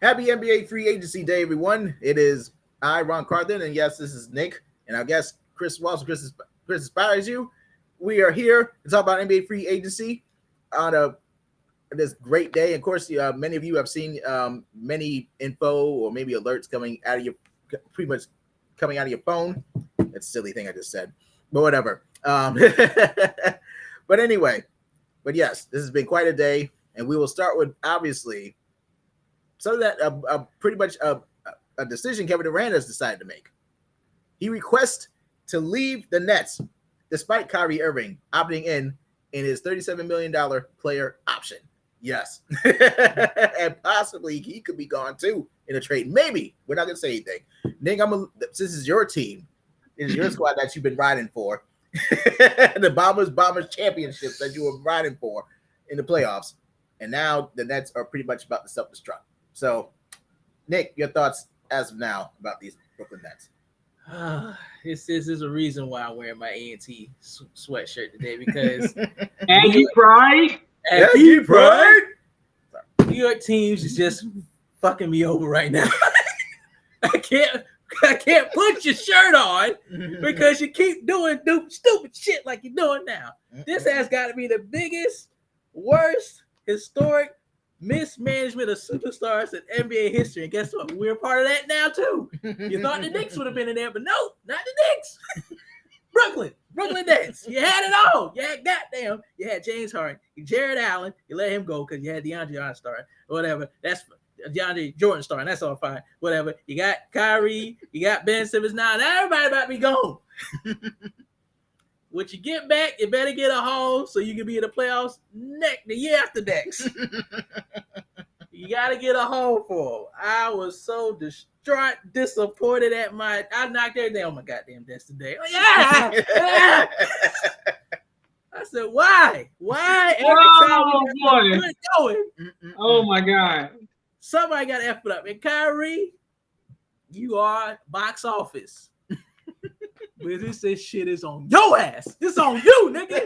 Happy NBA Free Agency Day, everyone. It is I, Ron Carthen, and yes, this is Nick, and our guest, Chris Wallace, Chris Inspires You. We are here to talk about NBA Free Agency on this great day. Of course, many of you have seen many info or maybe alerts coming out of your phone. That's a silly thing I just said, but whatever. But anyway, yes, this has been quite a day, and we will start with obviously some of that pretty much a decision Kevin Durant has decided to make. He requests to leave the Nets despite Kyrie Irving opting in his $37 million player option. Yes. And possibly he could be gone too in a trade. Maybe. We're not going to say anything. Nick, this is your team. It is your squad that you've been riding for. The Bombers championships that you were riding for in the playoffs. And now the Nets are pretty much about to self-destruct. So, Nick, your thoughts as of now about these Brooklyn Nets? This is a reason why I'm wearing my A&T sweatshirt today, because Aggie Pride. Aggie Pride. New York teams is just fucking me over right now. I can't put your shirt on because you keep doing stupid shit like you're doing now. This has got to be the biggest, worst, historic mismanagement of superstars in NBA history. And guess what? We're part of that now too. You thought the Knicks would have been in there, but no, not the Knicks. Brooklyn Nets. You had it all. You had James Harden, Jared Allen. You let him go because you had DeAndre Jordan starting. Whatever. That's DeAndre Jordan starting. That's all fine. Whatever. You got Kyrie. You got Ben Simmons now. Now everybody about to be gone. What you get back, you better get a haul so you can be in the playoffs the year after next. You got to get a haul for them. I was so distraught, disappointed I knocked everything on my goddamn desk today. Oh, yeah. I said, why? Why every time we get going? Oh, my God. Somebody got to F it up. And Kyrie, you are box office. But this shit is on your ass. It's on you, nigga.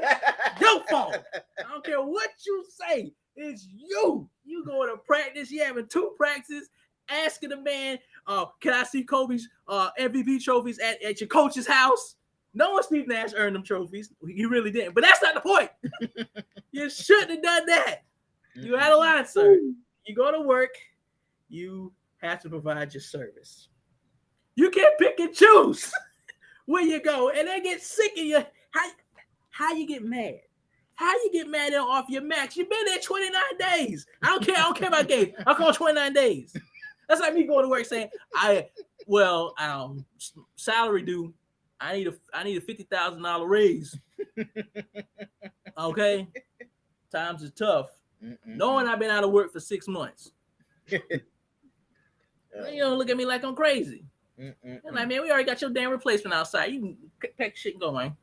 Your fault. I don't care what you say. It's you. You going to practice. You having 2 practices. Asking the man, can I see Kobe's MVP trophies at your coach's house? No one Steve Nash earned them trophies. He really didn't. But that's not the point. You shouldn't have done that. You had a line, sir. You go to work. You have to provide your service. You can't pick and choose where you go, and they get sick of you. How you get mad? How you get mad off your max? You've been there 29 days. I don't care about games. I call 29 days. That's like me going to work saying, salary due. I need a $50,000 raise. Okay, times is tough. Knowing I've been out of work for 6 months. You don't look at me like I'm crazy. I'm like, man, we already got your damn replacement outside. You can pack shit and go, man.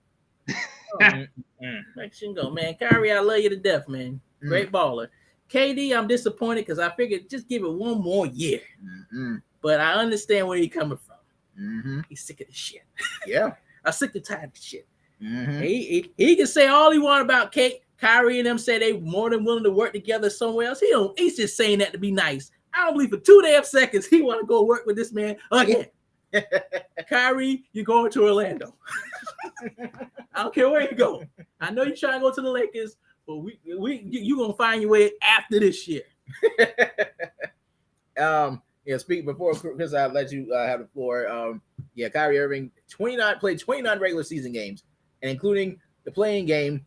Pack shit and go, man. Kyrie, I love you to death, man. Great baller. KD, I'm disappointed because I figured just give it one more year. But I understand where he's coming from. He's sick of this shit. Yeah. I'm sick and tired of this shit. He can say all he want about Kyrie and them say they more than willing to work together somewhere else. He's just saying that to be nice. I don't believe for 2 damn seconds he want to go work with this man again. Kyrie, you're going to Orlando. I don't care where you go. I know you're trying to go to the Lakers, but you gonna find your way after this year. Speaking before Chris, I'll let you have the floor. Kyrie Irving played 29 regular season games, and including the playing game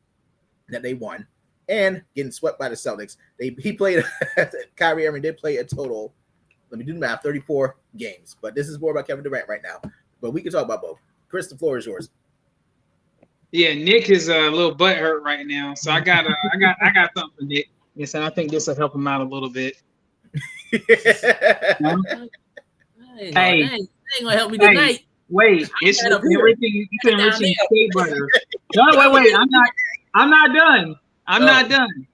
that they won, and getting swept by the Celtics. He played. Kyrie Irving did play a total. Let me do the math. 34 games. But this is more about Kevin Durant right now. But we can talk about both. Chris, the floor is yours. Yeah, Nick is a little butthurt right now, so I got something for Nick. Yes, and I think this will help him out a little bit. Hey, ain't gonna help me tonight. Wait, it's enriching shea butter. No, wait, I'm not done. I'm not done.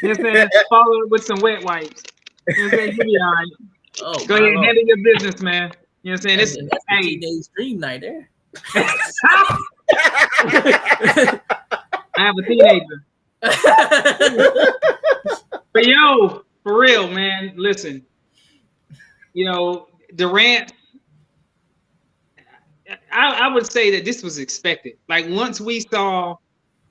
You know what I'm saying? Follow it with some wet wipes. You know what I'm saying? You'll be all right. Go ahead and handle your business, man. You know what I'm saying? That's a teenage dream night there. I have a teenager. But For real, man. Listen, Durant. I would say that this was expected. Like once we saw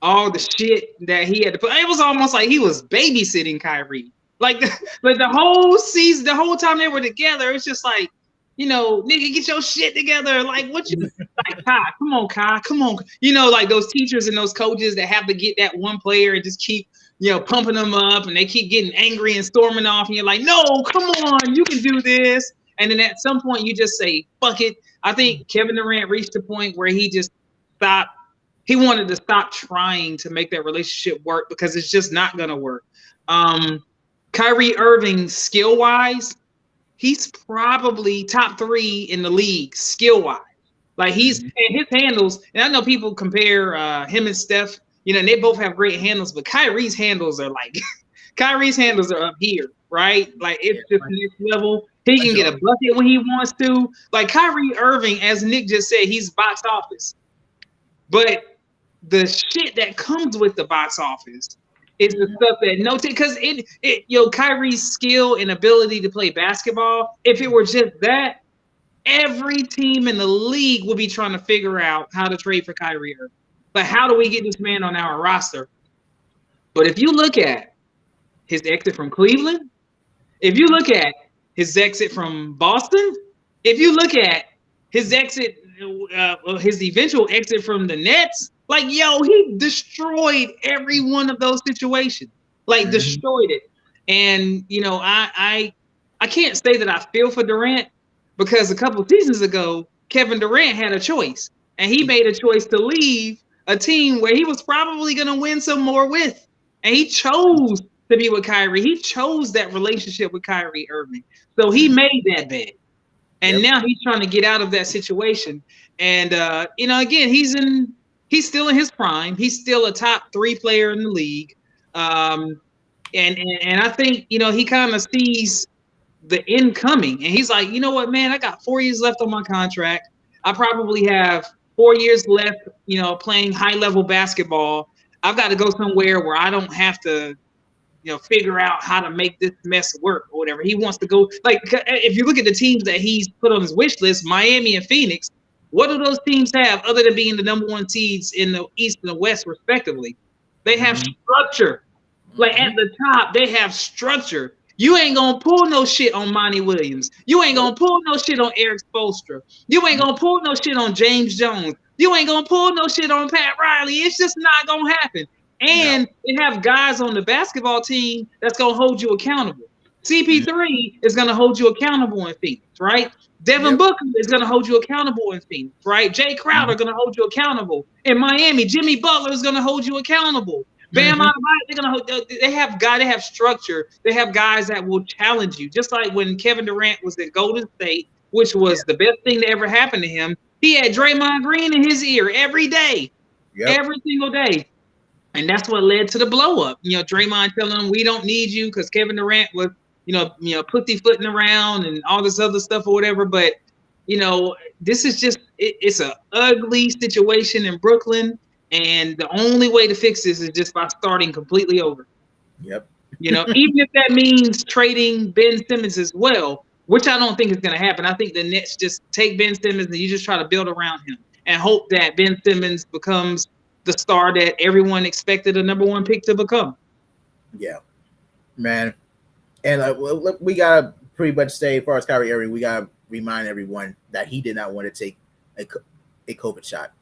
all the shit that he had to put, it was almost like he was babysitting Kyrie. Like the whole season, the whole time they were together, it's just like, nigga, get your shit together. Like what you like, Kai, come on, Kai, come on. Like those teachers and those coaches that have to get that one player and just keep, pumping them up, and they keep getting angry and storming off, and you're like, no, come on, you can do this. And then at some point you just say, fuck it. I think Kevin Durant reached a point where he just stopped. He wanted to stop trying to make that relationship work because it's just not going to work. Kyrie Irving, skill-wise, he's probably top 3 in the league skill-wise. Like and his handles, and I know people compare him and Steph, and they both have great handles, but Kyrie's handles are like, Kyrie's handles are up here, right? Like it's just next level. He can get a bucket when he wants to. Like Kyrie Irving, as Nick just said, he's box office. But the shit that comes with the box office is the stuff that because Kyrie's skill and ability to play basketball, if it were just that, every team in the league would be trying to figure out how to trade for Kyrie Irving. But how do we get this man on our roster? But if you look at his exit from Cleveland, if you look at his exit from Boston, if you look at his exit, his eventual exit from the Nets, like, he destroyed every one of those situations, like destroyed it. And, I can't say that I feel for Durant because a couple of seasons ago, Kevin Durant had a choice, and he made a choice to leave a team where he was probably going to win some more with. And he chose to be with Kyrie. He chose that relationship with Kyrie Irving. So he made that bet. And now he's trying to get out of that situation. And, again, he's still in his prime. He's still a top 3 player in the league. And I think, he kind of sees the incoming. And he's like, you know what, man, I got 4 years left on my contract. I probably have 4 years left, playing high-level basketball. I've got to go somewhere where I don't have to, figure out how to make this mess work or whatever. He wants to go. Like, if you look at the teams that he's put on his wish list, Miami and Phoenix, what do those teams have other than being the number 1 seeds in the East and the West, respectively? They have structure. Like, at the top, they have structure. You ain't going to pull no shit on Monty Williams. You ain't going to pull no shit on Eric Spoelstra. You ain't going to pull no shit on James Jones. You ain't going to pull no shit on Pat Riley. It's just not going to happen. And they have guys on the basketball team that's going to hold you accountable. CP3 is going to hold you accountable in Phoenix, right? Devin Booker is going to hold you accountable in Phoenix, right? Jay Crowder going to hold you accountable. In Miami, Jimmy Butler is going to hold you accountable. Bam Adebayo, they have structure. They have guys that will challenge you. Just like when Kevin Durant was at Golden State, which was the best thing that ever happened to him. He had Draymond Green in his ear every day, every single day. And that's what led to the blow up. Draymond telling him, we don't need you because Kevin Durant was, pussyfooting around and all this other stuff or whatever. But, this is just, it's an ugly situation in Brooklyn. And the only way to fix this is just by starting completely over. Yep. Even if that means trading Ben Simmons as well, which I don't think is going to happen. I think the Nets just take Ben Simmons and you just try to build around him and hope that Ben Simmons becomes the star that everyone expected a number 1 pick to become. Yeah, man. And we got to pretty much say, as far as Kyrie Irving, we got to remind everyone that he did not want to take a COVID shot.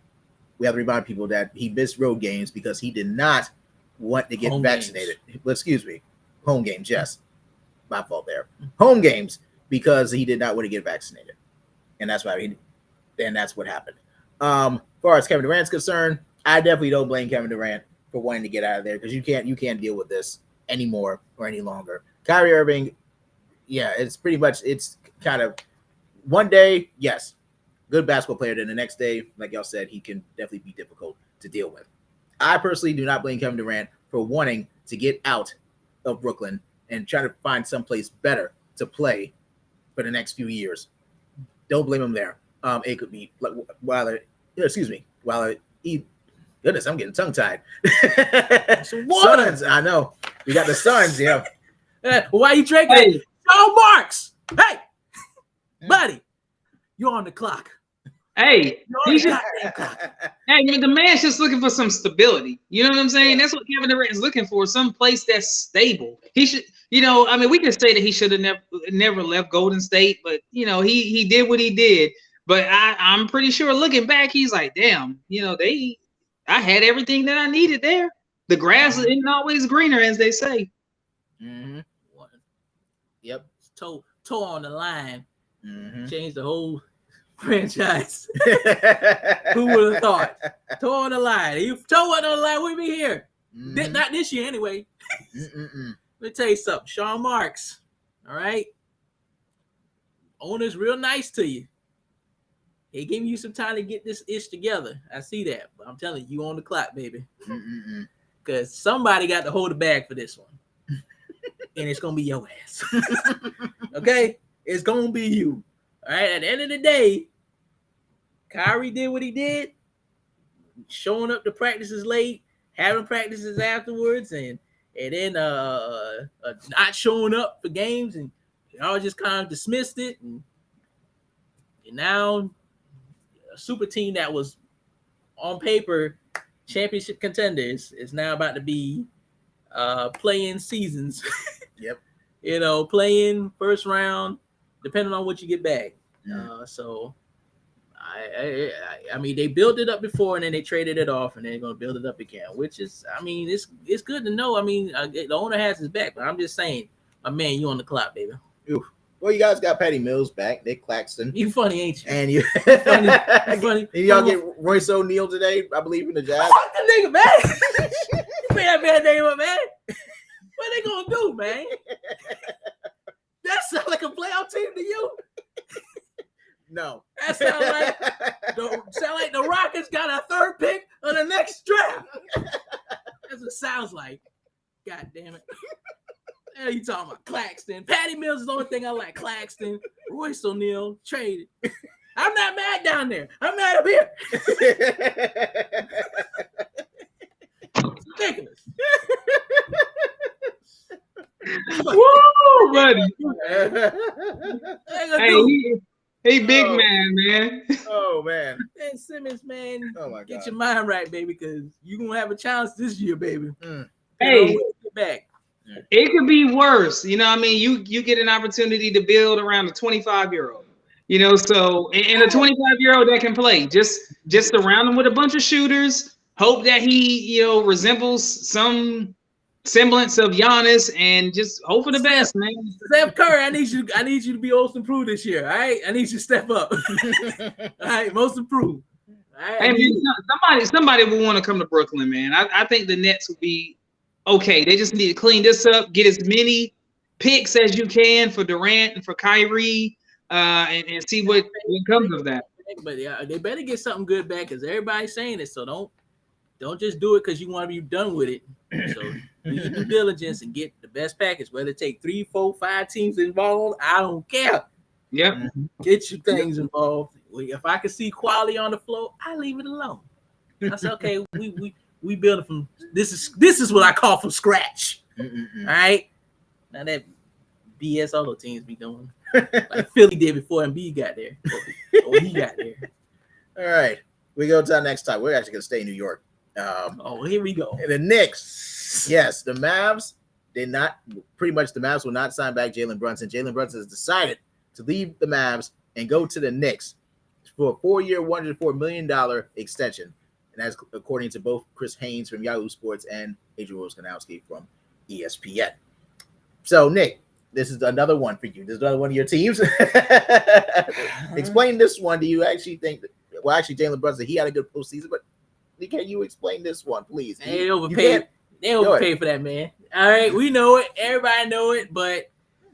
We have to remind people that he missed road games because he did not want to get vaccinated. Excuse me. Home games, yes. My fault there. Home games because he did not want to get vaccinated. And that's why that's what happened. As far as Kevin Durant's concerned, I definitely don't blame Kevin Durant for wanting to get out of there because you can't deal with this anymore or any longer. Kyrie Irving, it's kind of one day, yes, good basketball player. Then the next day, like y'all said, he can definitely be difficult to deal with. I personally do not blame Kevin Durant for wanting to get out of Brooklyn and try to find someplace better to play for the next few years. Don't blame him there. It could be goodness, I'm getting tongue-tied. Suns, I know. We got the Suns, Why you drinking? Hey. Sean Marks. Hey, buddy, you're on the clock. Hey, Hey, the man's just looking for some stability. You know what I'm saying? That's what Kevin Durant is looking for, some place that's stable. He should, we can say that he should have never left Golden State, but he did what he did. But I'm pretty sure looking back, he's like, damn, I had everything that I needed there. The grass isn't always greener, as they say. Mm-hmm. Yep. Toe on the line. Mm-hmm. Changed the whole franchise. Who would have thought? Toe on the line. You toe on the line, we'd be here. Mm-hmm. Not this year anyway. Let me tell you something. Sean Marks. All right. Owner's real nice to you. He gave you some time to get this ish together. I see that. But I'm telling you on the clock, baby. Because somebody got to hold the bag for this one. And it's going to be your ass. Okay? It's going to be you. All right? At the end of the day, Kyrie did what he did. Showing up to practices late, having practices afterwards, and then not showing up for games. And y'all just kind of dismissed it. And now a super team that was on paper championship contenders is now about to be playing seasons. Yep. Playing first round, depending on what you get back. So I mean, they built it up before and then they traded it off and they're going to build it up again, which is, I mean, it's good to know. I mean, the owner has his back, but I'm just saying, my man, you on the clock, baby. Oof. Well, you guys got Patty Mills back, Nick Claxton. You funny, ain't you? And you funny. And y'all get Royce O'Neal today, I believe, in the Jazz. Fuck the nigga, man. You pay that bad name up, man. What they gonna do, man? That sound like a playoff team to you? No. That sound like the Rockets got a third pick of the next draft. That's what it sounds like. God damn it. Hell, you talking about Claxton? Patty Mills is the only thing I like. Claxton, Royce O'Neal, traded. I'm not mad down there. I'm mad up here. It's ridiculous. Woo, buddy. Hey, big man. Oh, man. Ben Simmons, man. Oh, my God. Get your mind right, baby, because you're going to have a chance this year, baby. Hey. Get back. It could be worse. You get an opportunity to build around a 25-year-old. So and a 25-year-old that can play. Just surround him with a bunch of shooters. Hope that he, resembles some semblance of Giannis, and just hope for the best, man. Steph Curry, I need you to be most improved this year. All right, I need you to step up. All right, most improved. All right. I mean, somebody will want to come to Brooklyn, man. I think the Nets will be okay. They just need to clean this up, get as many picks as you can for Durant and for Kyrie, and see what comes of that. But yeah, they better get something good back, because everybody's saying it. So don't just do it because you want to be done with it. So do your due diligence and get the best package. Whether it take 3, 4, 5 teams involved, I don't care. Yep. Get your things involved. If I can see quality on the floor, I leave it alone. I say, okay, we build it from this is what I call from scratch. All right. Now that BS all those teams be doing, like Philly did before Embiid got there. Or he got there. All right, we go to our next time. We're actually gonna stay in New York. Here we go. The Knicks. Yes, the Mavs. The Mavs will not sign back Jalen Brunson. Jalen Brunson has decided to leave the Mavs and go to the Knicks for a 4-year, $104 million extension. And that's according to both Chris Haynes from Yahoo Sports and Adrian Wojnarowski from ESPN. So, Nick, this is another one for you. This is another one of your teams. Explain this one. Do you actually think that, Jalen Brunson, he had a good postseason, but can you explain this one, please? They overpaid for that, man. All right, we know it. Everybody know it, but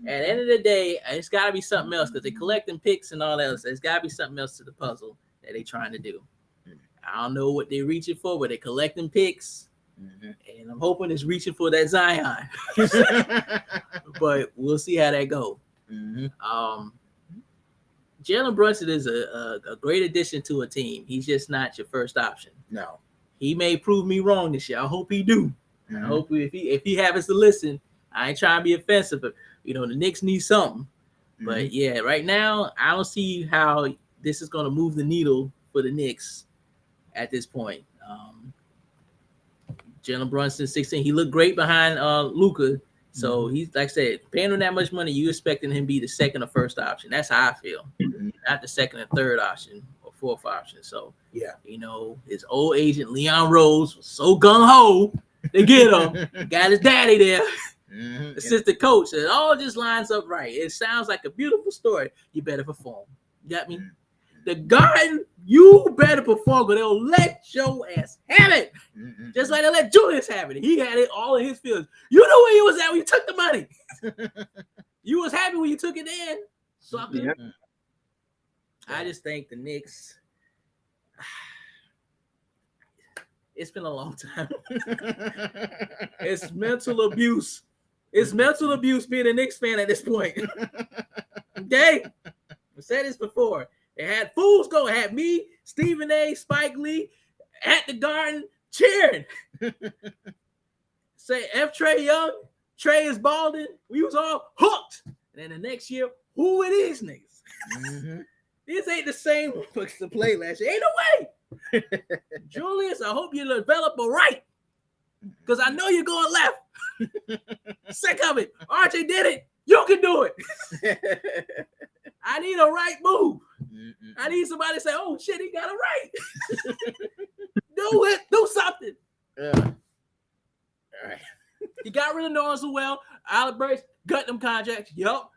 at the end of the day, it's got to be something else, because they're collecting picks and all that else. There's got to be something else to the puzzle that they're trying to do. I don't know what they're reaching for, but they're collecting picks, and I'm hoping it's reaching for that Zion. But we'll see how that goes. Jalen Brunson is a great addition to a team. He's just not your first option. No. He may prove me wrong this year. I hope he do. I hope if he happens to listen, I ain't trying to be offensive, but the Knicks need something. But yeah, right now I don't see how this is going to move the needle for the Knicks at this point. Jalen Brunson, 16, he looked great behind Luka. So he's, like I said, paying him that much money, you expecting him to be the second or first option. That's how I feel. Not the second and third option or fourth option. So yeah, his old agent Leon Rose was so gung ho to get him. Got his daddy there. Assistant coach, and it all just lines up right. It sounds like a beautiful story. You better perform. You got me? The Garden, you better perform, but they'll let your ass have it. Just like they let Julius have it. He had it all in his feelings. You know where you was at when you took the money. You was happy when you took it in. Sucker. Yep. I just think the Knicks, it's been a long time. It's mental abuse. It's mental abuse being a Knicks fan at this point. Okay? I said this before. They had fools go. It had me, Stephen A., Spike Lee at the Garden cheering. Say F. Trey Young, Trey is balding. We was all hooked. And then the next year, who are these niggas? These ain't the same books to play last year. Ain't no way. Julius, I hope you develop a right. Because I know you're going left. Sick of it. RJ did it. You can do it. I need a right move. I need somebody to say, oh, shit, he got it right. Do it. Do something. All right. He got rid of Norris as well. Alec Burks got them contracts. Yup.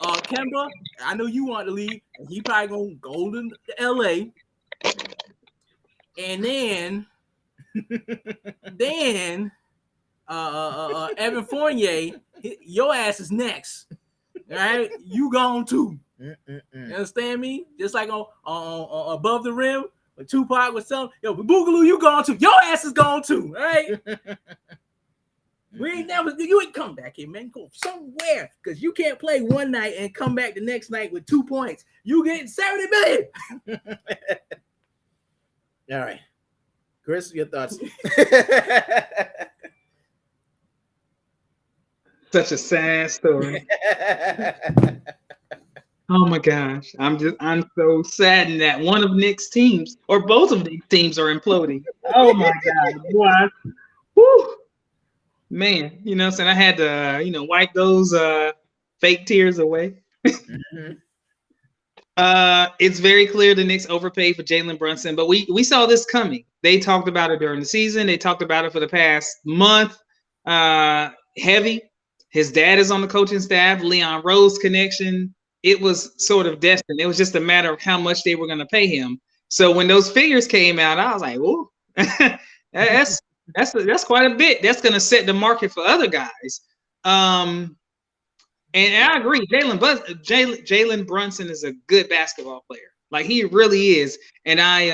Kemba, I know you want to leave. He probably going to go to L.A. And then Evan Fournier, your ass is next. All right? You gone too. You understand me? Just like on Above the Rim, when Tupac was telling, yo, Boogaloo, you gone too. Your ass is gone too. All right? You ain't come back here, man. Go somewhere. Because you can't play one night and come back the next night with 2 points. You getting 70 million. All right. Chris, your thoughts? Such a sad story. Oh my gosh. I'm so saddened that one of Nick's teams or both of these teams are imploding. Oh my God. Boy. Woo. Man, you know, so I had to, wipe those fake tears away. It's very clear the Knicks overpaid for Jalen Brunson, but we saw this coming. They talked about it during the season. They talked about it for the past month. Heavy. His dad is on the coaching staff. Leon Rose connection. It was sort of destined. It was just a matter of how much they were going to pay him. So when those figures came out, I was like, "Ooh, that's quite a bit. That's going to set the market for other guys." And I agree. Jalen Brunson is a good basketball player. Like he really is. And I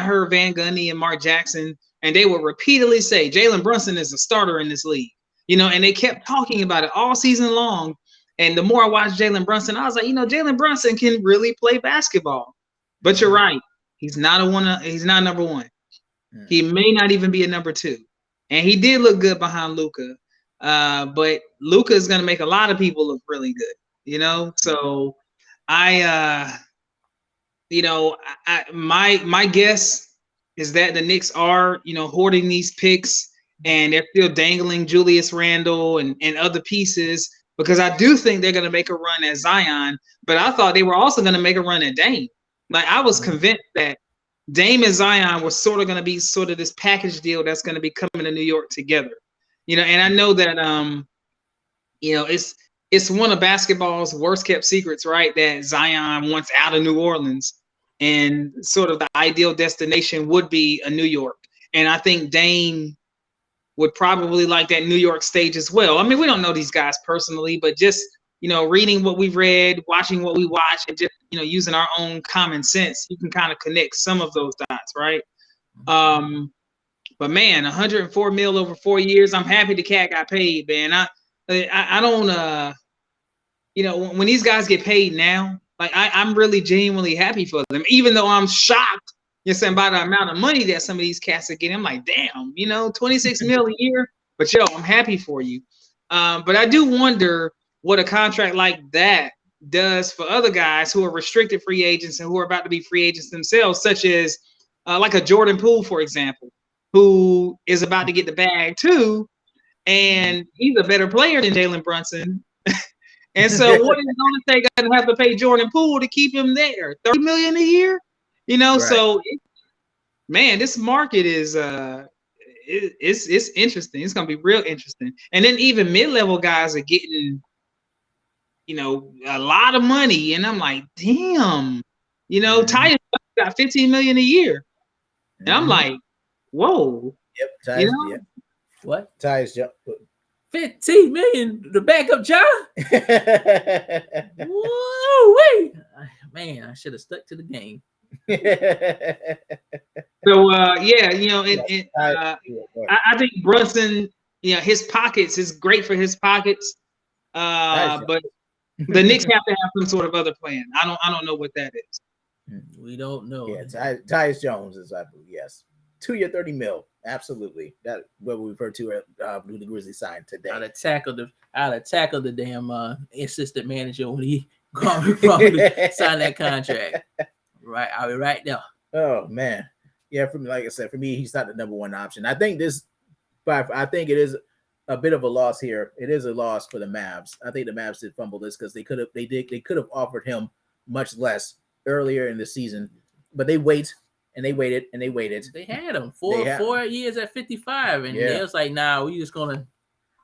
heard Van Gundy and Mark Jackson, and they would repeatedly say Jalen Brunson is a starter in this league. And they kept talking about it all season long. And the more I watched Jalen Brunson, I was like, Jalen Brunson can really play basketball. But you're right. He's not number one. He may not even be a number two. And he did look good behind Luka. But Luka is going to make a lot of people look really good, So my guess is that the Knicks are, hoarding these picks and they're still dangling Julius Randle and other pieces because I do think they're going to make a run at Zion, but I thought they were also going to make a run at Dame. Like I was convinced that Dame and Zion were sort of going to be sort of this package deal that's going to be coming to New York together. And I know that, it's one of basketball's worst kept secrets, right? That Zion wants out of New Orleans and sort of the ideal destination would be a New York. And I think Dame would probably like that New York stage as well. I mean, we don't know these guys personally, but just, reading what we've read, watching what we watch, and just, using our own common sense, you can kind of connect some of those dots, right? But man, 104 mil over 4 years. I'm happy the cat got paid, man. I don't, when these guys get paid now, like I'm really genuinely happy for them, even though I'm shocked, by the amount of money that some of these cats are getting. I'm like, damn, 26 mil a year. But yo, I'm happy for you. But I do wonder what a contract like that does for other guys who are restricted free agents and who are about to be free agents themselves, such as like a Jordan Poole, for example, who is about to get the bag too, and he's a better player than Jalen Brunson. And so what is Golden State going to have to pay Jordan Poole to keep him there? $30 million a year? Right. So man, this market is it's interesting. It's going to be real interesting. And then even mid-level guys are getting a lot of money, and I'm like, damn, Tyus got $15 million a year, and I'm like, whoa. Yep, Tyus, What? Tyus, $15 million, the backup job. Whoa, wait, man, I should have stuck to the game. So I think Brunson, his pockets is great for his pockets, but the Knicks have to have some sort of other plan. I don't know what that is. We don't know. Yeah, Tyus Jones is, I believe, yes. 2 year, $30 million. Absolutely. That's what we refer to who the Grizzlies signed today. I'd have tackled the damn assistant manager when he signed that contract. Right, I'll be right there. Oh man. Yeah, like I said, for me, he's not the number one option. I think it is a bit of a loss here. It is a loss for the Mavs. I think the Mavs did fumble this because they could have offered him much less earlier in the season, but they waited. They had him 4 years at 55, and they was like, "Nah, we just gonna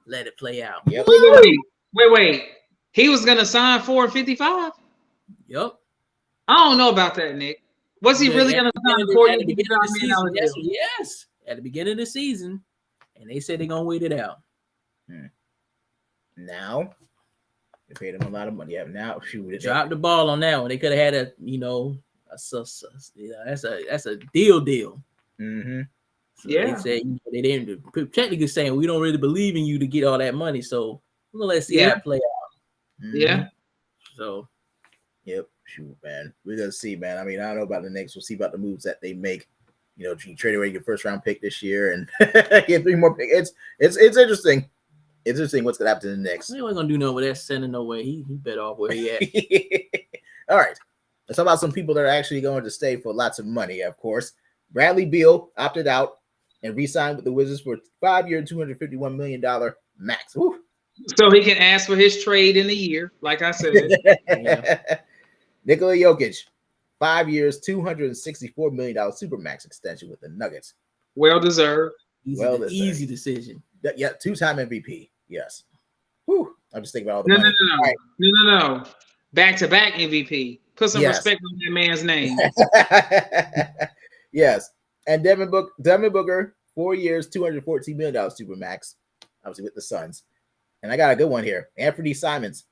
let it play out." Yep. Wait. He was gonna sign 4 and 55. Yep. I don't know about that, Nick. Was he really gonna sign 4 years? Yes, at the beginning of the season, and they said they're gonna wait it out. Now they paid him a lot of money. Yeah, now dropped the ball on that one. They could have had that's a deal. Mm-hmm. So they said they didn't technically saying we don't really believe in you to get all that money. So let's see how it play out. Mm-hmm. Yeah. So. Yep. Shoot, man. We're gonna see, man. I mean, I don't know about the Knicks. We'll see about the moves that they make. You trade away your first round pick this year and get 3 more picks. It's interesting. It's interesting what's gonna happen to the Knicks. He ain't gonna do nothing with that center no way. He bet off where he at. All right. Let's talk about some people that are actually going to stay for lots of money, of course. Bradley Beal opted out and re-signed with the Wizards for a 5-year, $251 million max. Woo. So he can ask for his trade in a year, like I said. Nikola Jokic, 5 years, $264 million supermax extension with the Nuggets. Well deserved. Easy decision. Yeah, 2-time MVP. Yes. Whew. I'm just thinking about all the money. No. Back-to-back MVP. Put some respect on that man's name. Yes. And Devin Booker, 4 years, $214 million supermax, obviously with the Suns. And I got a good one here. Anthony Simons,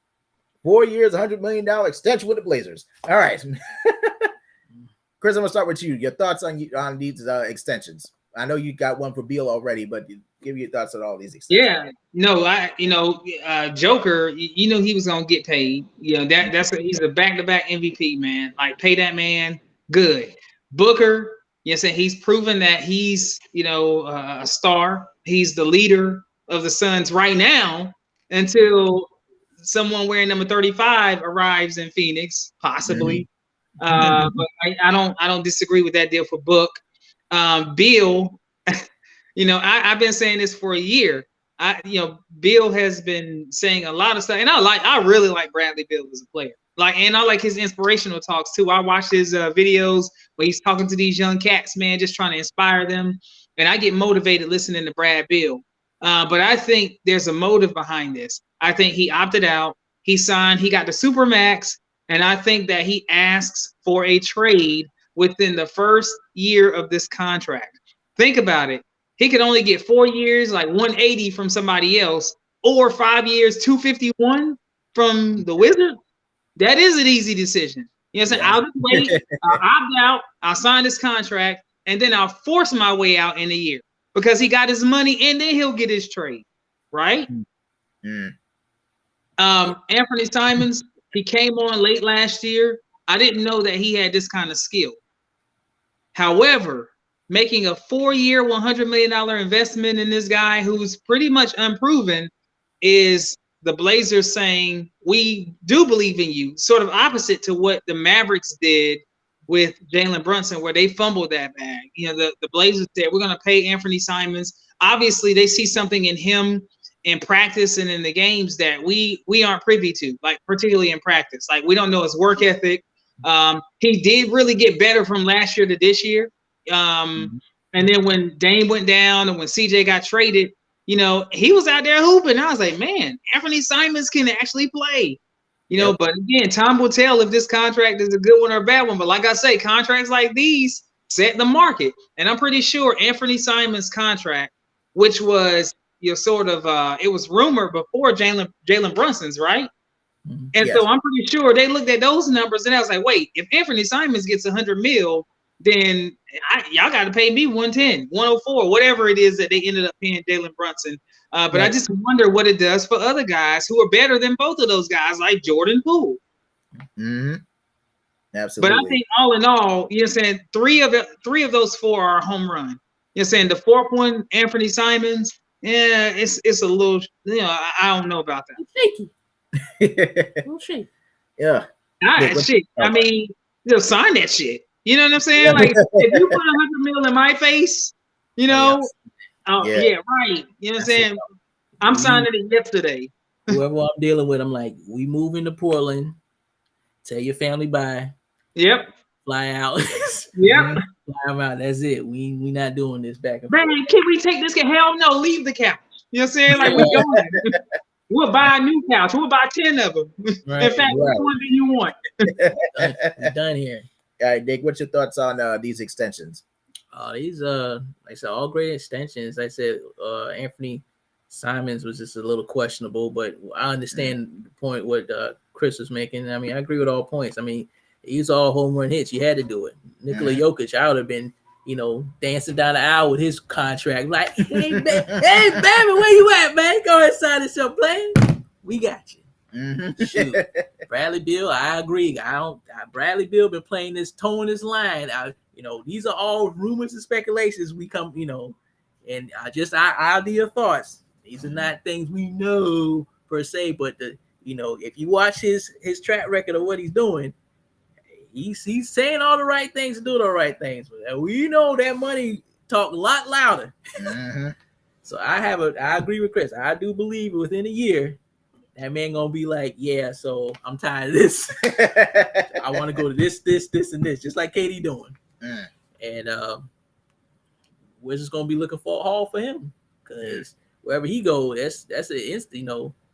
4 years, $100 million extension with the Blazers. All right. Chris, I'm going to start with you. Your thoughts on these extensions. I know you got one for Beal already, but give me your thoughts on all these extensions. Yeah. No, Joker, he was going to get paid. He's a back-to-back MVP, man. Like, pay that man good. Booker, he's proven that he's, a star. He's the leader of the Suns right now until someone wearing number 35 arrives in Phoenix, possibly. But I don't disagree with that deal for Book. Beal, I've been saying this for a year. Beal has been saying a lot of stuff, and I really like Bradley Beal as a player. And I like his inspirational talks too. I watch his videos where he's talking to these young cats, man, just trying to inspire them. And I get motivated listening to Brad Beal. But I think there's a motive behind this. I think he opted out. He signed. He got the Supermax. And I think that he asks for a trade within the first year of this contract. Think about it. He could only get 4 years, like 180 from somebody else, or 5 years, 251 from the Wizards. That is an easy decision. You know what I'm saying? I'll just wait. I'll opt out. I'll sign this contract, and then I'll force my way out in a year because he got his money, and then he'll get his trade, right? Anthony Simons, he came on late last year. I didn't know that he had this kind of skill. However, making a 4-year, $100 million investment in this guy who's pretty much unproven, is the Blazers saying, we do believe in you, sort of opposite to what the Mavericks did with Jalen Brunson, where they fumbled that bag. You know, the Blazers said, we're going to pay Anthony Simons. Obviously, they see something in him in practice and in the games that we aren't privy to, like particularly in practice. Like, we don't know his work ethic. He did really get better from last year to this year. And then when Dame went down and when CJ got traded, you know, he was out there hooping. I was like, man, Anthony Simons can actually play. You know, but again, time will tell if this contract is a good one or a bad one. But like I say, contracts like these set the market. And I'm pretty sure Anthony Simons' contract, which was, you know, sort of, it was rumored before Jalen Brunson's, right? And so I'm pretty sure they looked at those numbers and I was like, wait, if Anthony Simons gets $100 million, then y'all got to pay me 110, 104, whatever it is that they ended up paying Jalen Brunson. But I just wonder what it does for other guys who are better than both of those guys, like Jordan Poole. Absolutely. But I think all in all, you're saying three of those four are a home run. You're saying the fourth one, Anthony Simons, it's a little, you know, I don't know about that. Shaky. A little shaky. Yeah. I mean, just sign that shit. You know what I'm saying? Like, if you put $100 million in my face, you know, right. You know what I'm saying? I'm signing it yesterday. Whoever I'm dealing with, I'm like, we moving to Portland. Tell your family bye. Yep. Fly out. Yep. Fly out. That's it. We not doing this back and forth. Man, can we take this? Hell no, leave the couch. You know what I'm saying? Like, we going. We'll buy a new couch. We'll buy 10 of them. Right. In fact, which one do you want? We're done here. All right, Nick, what's your thoughts on these extensions? These like I said, all great extensions. Like I said, Anthony Simons was just a little questionable, but I understand the point what Chris was making. I mean, I agree with all points. I mean, he's all home run hits. You had to do it. Nikola Jokic, I would have been, you know, dancing down the aisle with his contract. Like, hey, baby, where you at, man? Go ahead, sign this up, playing. We got you. Shoot. Bradley Beal, I agree. Bradley Beal been playing this, towing this line. You know, these are all rumors and speculations. We come, you know, and our idea thoughts. These are not things we know per se, but you know, if you watch his track record of what he's doing, he's saying all the right things and doing all the right things. But we know that money talk a lot louder. So I agree with Chris. I do believe within a year, that man gonna be like, yeah, so I'm tired of this. I want to go to this, and this, just like KD doing. And we're just gonna be looking for a haul for him because wherever he goes, that's an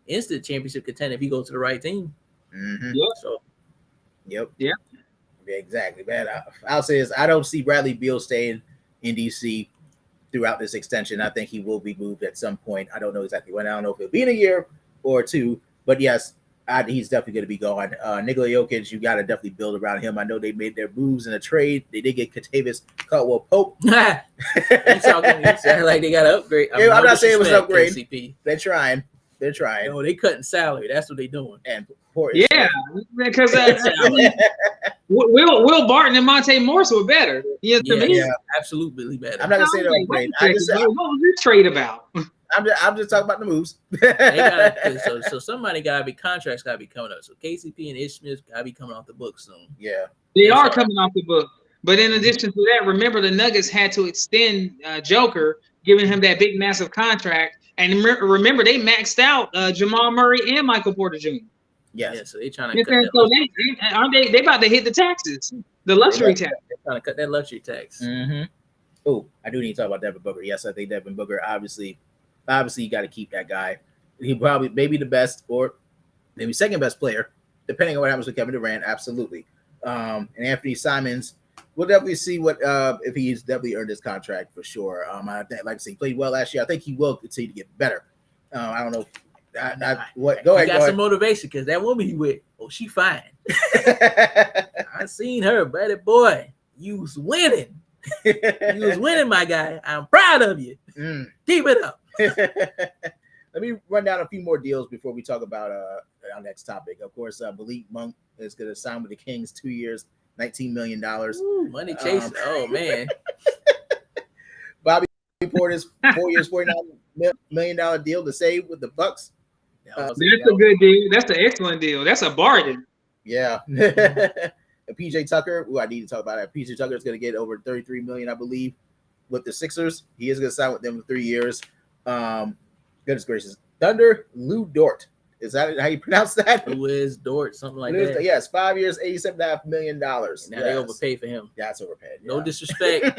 instant championship contender if he goes to the right team. So, yeah, exactly, man. I'll say this: I don't see Bradley Beal staying in DC throughout this extension. I think he will be moved at some point. I don't know exactly when. I don't know if it'll be in a year or two, but yes, he's definitely going to be gone. Nikola Jokic, you got to definitely build around him. I know they made their moves in a trade. They did get Kentavious Caldwell-Pope. He's talking like they got to upgrade. I'm not saying it was an upgrade. KCP. They're trying. No, they cutting salary. That's what they're doing. And because Will Barton and Monte Morris were better. Yeah, absolutely better. I'm not gonna say they're upgrade. What was this trade about? I'm just talking about the moves. So somebody gotta be contracts gotta be coming up. So KCP and Ish Smith gotta be coming off the book soon. Yeah, they are coming off the book. But in addition to that, remember the Nuggets had to extend Joker, giving him that big massive contract. And remember they maxed out Jamal Murray and Michael Porter Jr. Yes. Yeah, so they're trying to cut that. So aren't they about to hit the taxes, the luxury tax? They're trying to cut that luxury tax. Oh, I do need to talk about Devin Booker. Yes, I think Devin Booker, obviously you got to keep that guy. He probably maybe the best or maybe second best player, depending on what happens with Kevin Durant. Absolutely. And Anthony Simons, we'll definitely see what if he's definitely earned his contract for sure. I think, like I say, he played well last year. I think he will continue to get better. I don't know. Go ahead. Got some motivation because that woman he with, she fine. I seen her, buddy boy. You was winning. You was winning, my guy. I'm proud of you. Keep it up. Let me run down a few more deals before we talk about our next topic. Of course, Malik Monk is going to sign with the Kings 2 years, $19 million. Ooh, money chasing. Oh man. Bobby Porter's 4 years, $49 million deal to save with the Bucks. That's a good deal. That's an excellent deal. That's a bargain. Yeah. PJ Tucker, I need to talk about that. PJ Tucker is going to get over $33 million, I believe, with the Sixers. He is going to sign with them for 3 years. Goodness gracious. Thunder, Lou Dort. Is that how you pronounce that? Louis Dort, something like that. Yes, 5 years, $87.5 million. Now they overpay for him. Yeah, it's overpaid. No disrespect.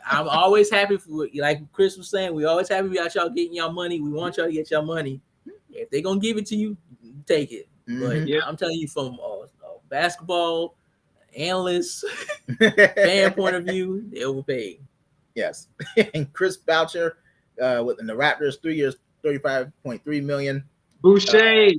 I'm always happy for, like Chris was saying, we always happy about y'all getting y'all money. We want y'all to get y'all money. If they're going to give it to you, take it. But I'm telling you from a basketball analyst fan point of view, they overpaid. Yes. And Chris Boucher with the Raptors, 3 years, $35.3 million. Boucher.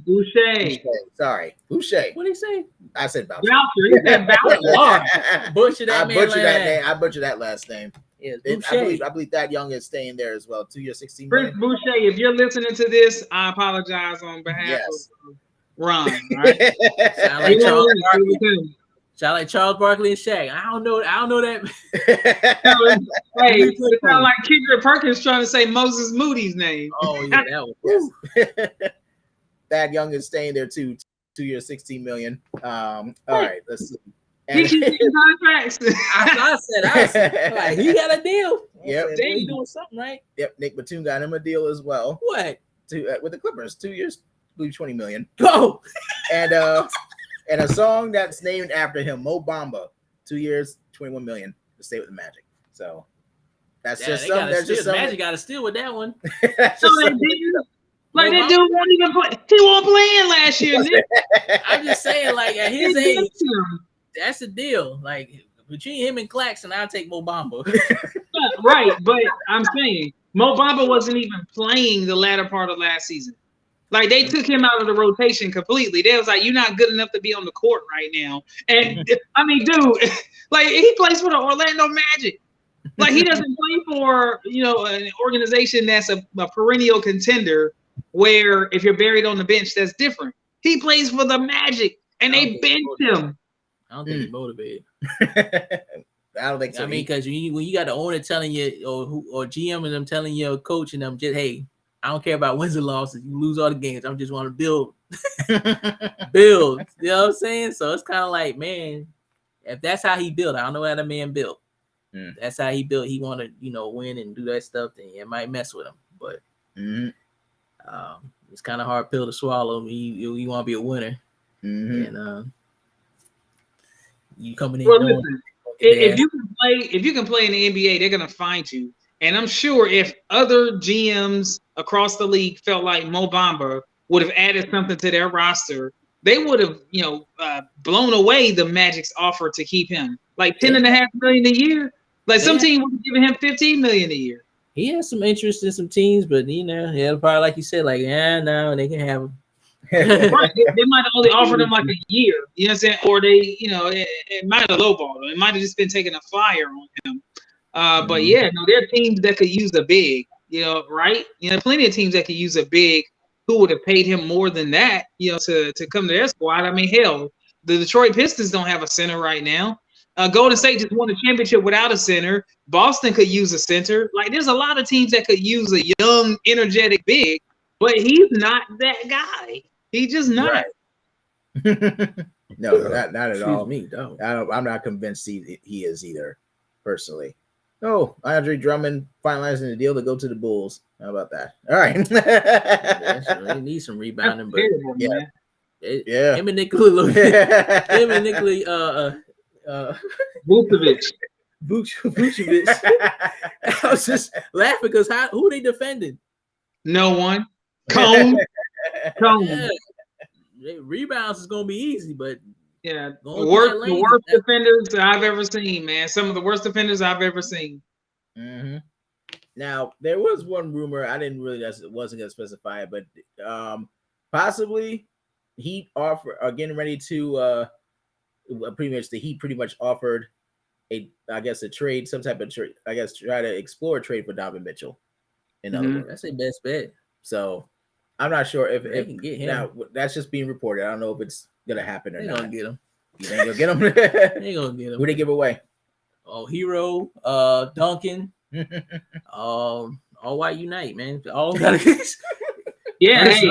Sorry, Boucher. What did he say? I said Boucher. He said Boucher. Butcher that man. That name. I butchered that last name. Yes, I believe that Young is staying there as well. 2 years, $16 million. Chris Boucher, if you're listening to this, I apologize on behalf of Ron. Right? Sound like Charles Barkley and Shaq. I don't know that. Hey, it sound like Kendrick Perkins trying to say Moses Moody's name. Oh yeah, that was. Thad Young is staying there too. 2 years, $16 million. All right, let's see. He contracts. I said, like, he got a deal. Yep, he doing something right. Yep, Nick Batum got him a deal as well. What? With the Clippers, 2 years, I believe $20 million. Go. And a song that's named after him, Mo Bamba, 2 years, $21 million to stay with the Magic. So that's just something. That's just something. Magic got to steal with that one. Like that dude won't even play. He won't play in last year. I'm just saying, like at his age, that's the deal. Like between him and Claxton, I'll take Mo Bamba. Right, but I'm saying Mo Bamba wasn't even playing the latter part of last season. Like they took him out of the rotation completely. They was like, "You're not good enough to be on the court right now." And I mean, dude, like he plays for the Orlando Magic. Like he doesn't play for an organization that's a perennial contender. Where if you're buried on the bench, that's different. He plays for the Magic, and they benched him. I don't think he's motivated. I don't think so. I mean, because when you got the owner telling you, or GM and them telling your coach and them, just hey, I don't care about wins and losses. You lose all the games. I just want to build. Build. You know what I'm saying? So it's kind of like, man, if that's how he built, I don't know how the man built. That's how he built. He want to, win and do that stuff. Then it might mess with him, but. It's kind of hard pill to swallow. You want to be a winner, and you coming in. Well, listen, if you can play in the NBA, they're gonna find you. And I'm sure if other GMs across the league felt like Mo Bamba would have added something to their roster, they would have, blown away the Magic's offer to keep him, like $10.5 million a year. Like some team would have given him $15 million a year. He has some interest in some teams, but he'll probably, like you said, like, no, they can have him. Right. They might have only offered him like a year, you know what I'm saying? Or they, it might have lowballed him. It might have just been taking a flyer on him. But there are teams that could use a big, right? Plenty of teams that could use a big who would have paid him more than that, to come to their squad. I mean, hell, the Detroit Pistons don't have a center right now. Golden State just won a championship without a center. Boston could use a center. Like, there's a lot of teams that could use a young, energetic big, but he's not that guy. He's just not. Right. No, not at all. Me, no. I'm not convinced he is either, personally. Oh, Andre Drummond finalizing the deal to go to the Bulls. How about that? All right. They need some rebounding, but yeah. Him and Nikola Vucevic. I was just laughing because who they defending? No one. Cone. Yeah. Rebounds is gonna be easy, but the worst defenders I've ever seen, man. Some of the worst defenders I've ever seen. Mm-hmm. Now there was one rumor I didn't really wasn't gonna specify it, but possibly Heat are getting ready to pretty much offered a trade, some type of trade. I guess try to explore a trade for Donovan Mitchell. In other words, that's their best bet. So I'm not sure if they can get him. Now that's just being reported. I don't know if it's gonna happen or not. Gonna get him. You ain't gonna get him. They gonna get him. Who they give away? Oh, Hero, Duncan, all white unite, man. All gotta Yeah, hey,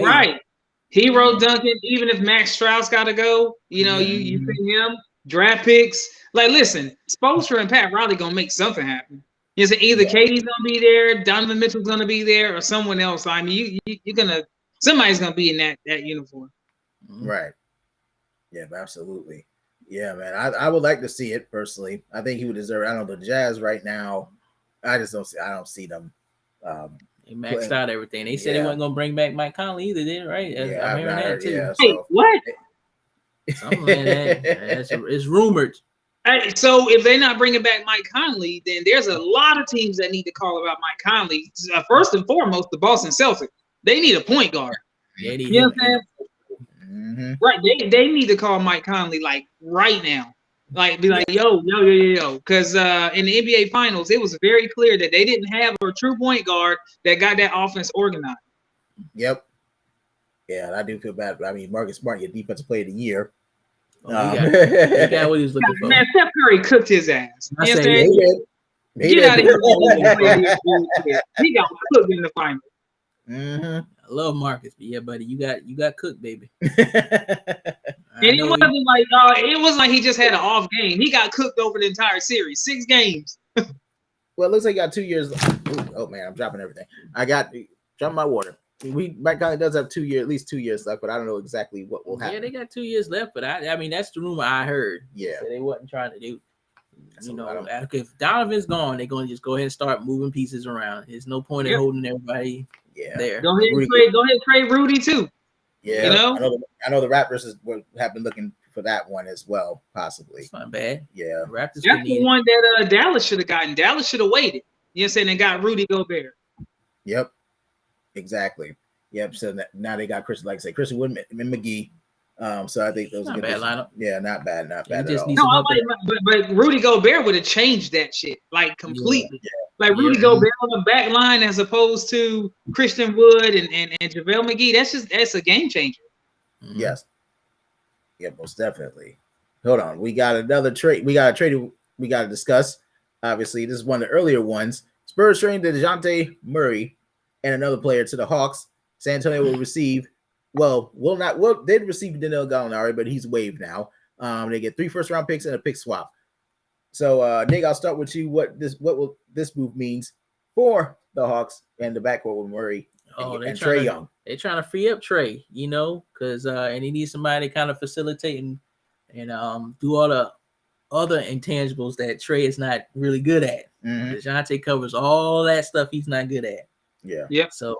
right. Hero Duncan, even if Max Strauss got to go, you see him, draft picks. Like, listen, Spoelstra and Pat Riley going to make something happen. You know, either Katie's going to be there, Donovan Mitchell's going to be there, or someone else. I mean, you're going to, somebody's going to be in that uniform. Right. Yeah, absolutely. Yeah, man. I would like to see it personally. I think he would deserve it. I don't know, the Jazz right now, I don't see them. They maxed out everything. They said they weren't gonna bring back Mike Conley either, did right? I'm hearing that too. Yeah, hey, what? Something like that. It's rumored. Hey, so if they're not bringing back Mike Conley, then there's a lot of teams that need to call about Mike Conley. First and foremost, the Boston Celtics. They need a point guard. You know what I'm saying? Mm-hmm. Right. They need to call Mike Conley like right now. Like be like, yo. Because in the NBA Finals, it was very clear that they didn't have a true point guard that got that offense organized. Yep. Yeah, and I do feel bad. I mean, Marcus Smart get Defensive Player of the Year. He got what he was looking for. Man, Steph Curry cooked his ass. I say Get out of here. He got cooked in the finals. Mm-hmm. I love Marcus, but yeah, buddy, you got cooked, baby. And it wasn't like he just had an off game. He got cooked over the entire series, 6 games. Well, it looks like he got 2 years. Oh man, I'm dropping everything. I got dropping my water. Mike Conley does have 2 years, at least 2 years left, but I don't know exactly what will happen. Yeah, they got 2 years left, but I mean that's the rumor I heard. Yeah, so they wasn't trying to do. If Donovan's gone, they're going to just go ahead and start moving pieces around. There's no point in holding everybody there. Go ahead and trade Rudy too. Yeah, I know the Raptors have been looking for that one as well, possibly. It's not bad. Yeah, Raptors. That's the one that Dallas should have gotten. Dallas should have waited. You know what I'm saying? And got Rudy Gobert. Yep, exactly. Yep. So now they got Chris Wood and McGee. So I think those are good bad lineup. Yeah, not bad at all. No, but Rudy Gobert would have changed that shit like completely. Yeah. Like Rudy Gobert on the back line as opposed to Christian Wood and JaVale McGee. That's a game changer. Mm-hmm. Yes. Yeah, most definitely. Hold on. We got another trade. We got a trade we got to discuss. Obviously, this is one of the earlier ones. Spurs trading Dejounte Murray and another player to the Hawks. San Antonio will receive. They'd receive Danilo Gallinari, but he's waived now. They get 3 first-round picks and a pick swap. So, Nick, I'll start with you. What will this move means for the Hawks and the backcourt with Murray and Trae Young? They're trying to free up Trae, because and he needs somebody to kind of facilitate and do all the other intangibles that Trae is not really good at. Mm-hmm. Dejounte covers all that stuff he's not good at. Yeah. Yep. So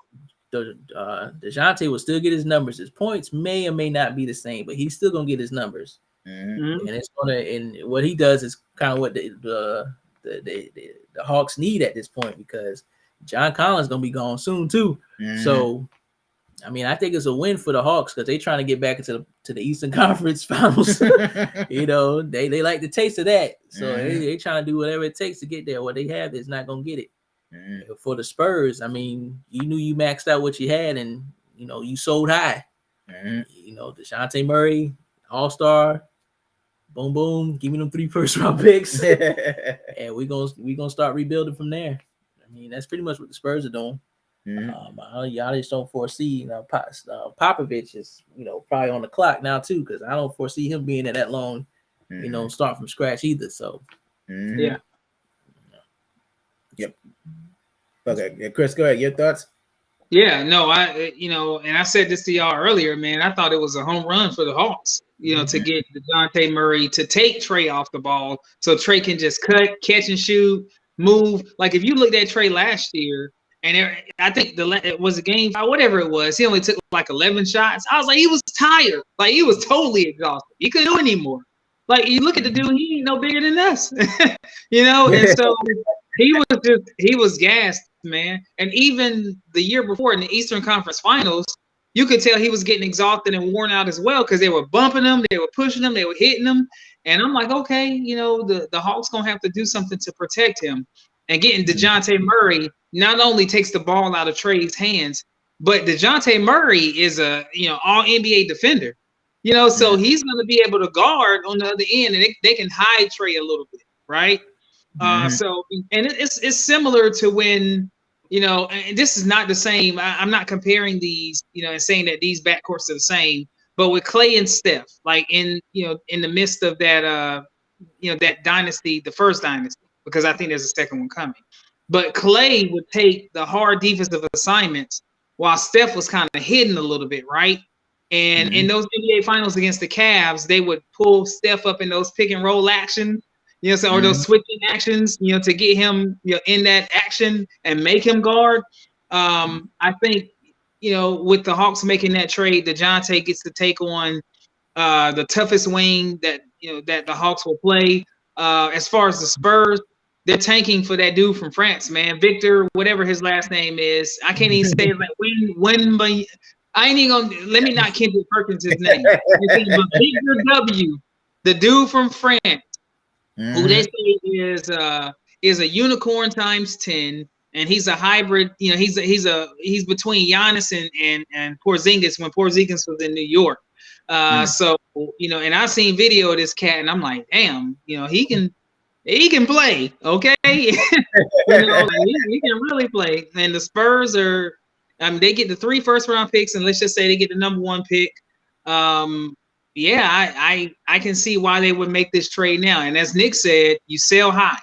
Dejounte will still get his numbers. His points may or may not be the same, but he's still gonna get his numbers. Mm-hmm. And it's and what he does is kind of what the Hawks need at this point, because John Collins gonna be gone soon too. Mm-hmm. So I mean, I think it's a win for the Hawks because they're trying to get back into the Eastern Conference Finals. They like the taste of that, so they trying to do whatever it takes to get there. What they have is not gonna get it. Mm-hmm. For the Spurs, I mean, you knew you maxed out what you had, and you sold high. Mm-hmm. Dejounte Murray, All-Star, boom, boom, give me them 3 first-round picks, and we're gonna start rebuilding from there. I mean, that's pretty much what the Spurs are doing. Mm-hmm. Y'all just don't foresee. Popovich is probably on the clock now too, because I don't foresee him being there that long. Mm-hmm. Start from scratch either. So yeah. Yep. Okay, yeah, Chris, go ahead. Your thoughts? Yeah, no, and I said this to y'all earlier, man. I thought it was a home run for the Hawks, to get Dejounte Murray to take Trae off the ball, so Trae can just cut, catch and shoot, move. Like if you looked at Trae last year, and I think it was a game, whatever it was, he only took like 11 shots. I was like, he was tired, like he was totally exhausted. He couldn't do anymore. Like you look at the dude, he ain't no bigger than us, And so he was gassed, man. And even the year before in the Eastern Conference Finals, you could tell he was getting exhausted and worn out as well, because they were bumping him, they were pushing him, they were hitting him. And I'm like, okay, the Hawks gonna have to do something to protect him. And getting Dejounte Murray not only takes the ball out of Trae's hands, but Dejounte Murray is a all NBA defender. So he's gonna be able to guard on the other end, and they can hide Trae a little bit, right? So, and it's similar to when and this is not the same. I'm not comparing these, and saying that these backcourts are the same. But with Klay and Steph, like in the midst of that, that dynasty, the first dynasty, because I think there's a second one coming. But Klay would take the hard defensive assignments while Steph was kind of hidden a little bit, right? And in those NBA finals against the Cavs, they would pull Steph up in those pick and roll action, or those switching actions, to get him, in that action and make him guard. I think, with the Hawks making that trade, Dejounte gets to take on the toughest wing that that the Hawks will play. As far as the Spurs, they're tanking for that dude from France, man, Victor, whatever his last name is. I can't even say it. Like when, but I ain't even gonna let me not Kendrick Perkins his name. But Victor W, the dude from France, who they say is a unicorn times 10. And he's a hybrid, he's between Giannis and Porzingis when Porzingis was in New York. So, and I've seen video of this cat and I'm like, damn, he can play, okay? He can really play. And the Spurs they get the 3 first-round picks, and let's just say they get the number 1 pick. I can see why they would make this trade now. And as Nick said, you sell high.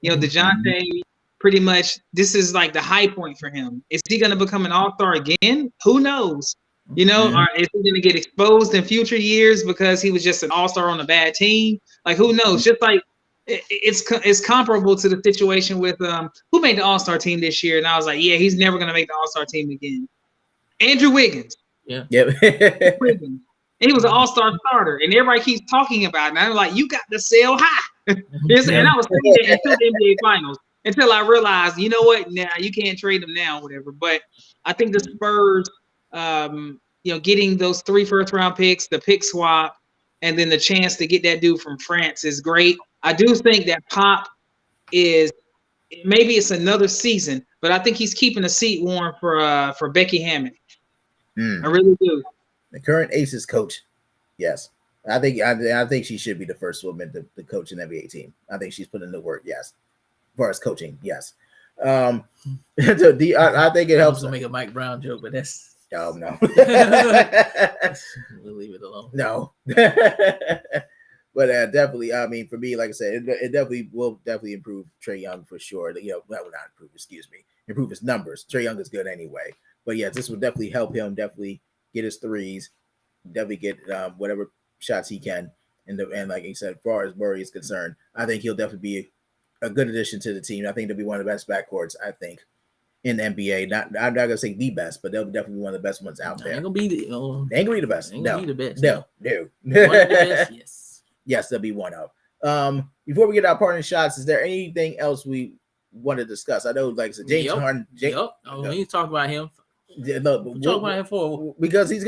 DeJounte, pretty much, this is like the high point for him. Is he going to become an all-star again? Who knows? Or is he going to get exposed in future years because he was just an all-star on a bad team? Like, who knows? Just like it's comparable to the situation with who made the all-star team this year, and I was like, yeah, he's never going to make the all-star team again. Andrew Wiggins. Yeah. Yep. Wiggins. And he was an all-star starter, and everybody keeps talking about it. And I'm like, you got to sell high. And I was saying that until the NBA Finals. Until I realized, you know what? Now you can't trade them now, whatever. But I think the Spurs, getting those 3 first-round picks, the pick swap, and then the chance to get that dude from France is great. I do think that Pop is maybe it's another season, but I think he's keeping the seat warm for Becky Hammond. I really do. The current Aces coach, yes. I think she should be the first woman to coach an NBA team. I think she's put in the work, yes. As far as coaching, yes. I think it helps to make a Mike Brown joke, but that's no. We'll leave it alone. No. But definitely, I mean, for me, like I said, it definitely will improve Trae Young for sure. Not improve, improve his numbers. Trae Young is good anyway. But yeah, this will definitely help him definitely get his threes, definitely get whatever shots he can. And like you said, as far as Murray is concerned, I think he'll definitely be a good addition to the team. I think they'll be one of the best backcourts, I think, in the NBA. I'm not gonna say the best, but they'll definitely be one of the best ones out there. They ain't gonna be the best. No. Be the best. No. One of the best, yes. Yes, they'll be one of. Before we get our parting shots, is there anything else we want to discuss? I know, like I said, James Harden. We need to talk about him. Talk about him for because he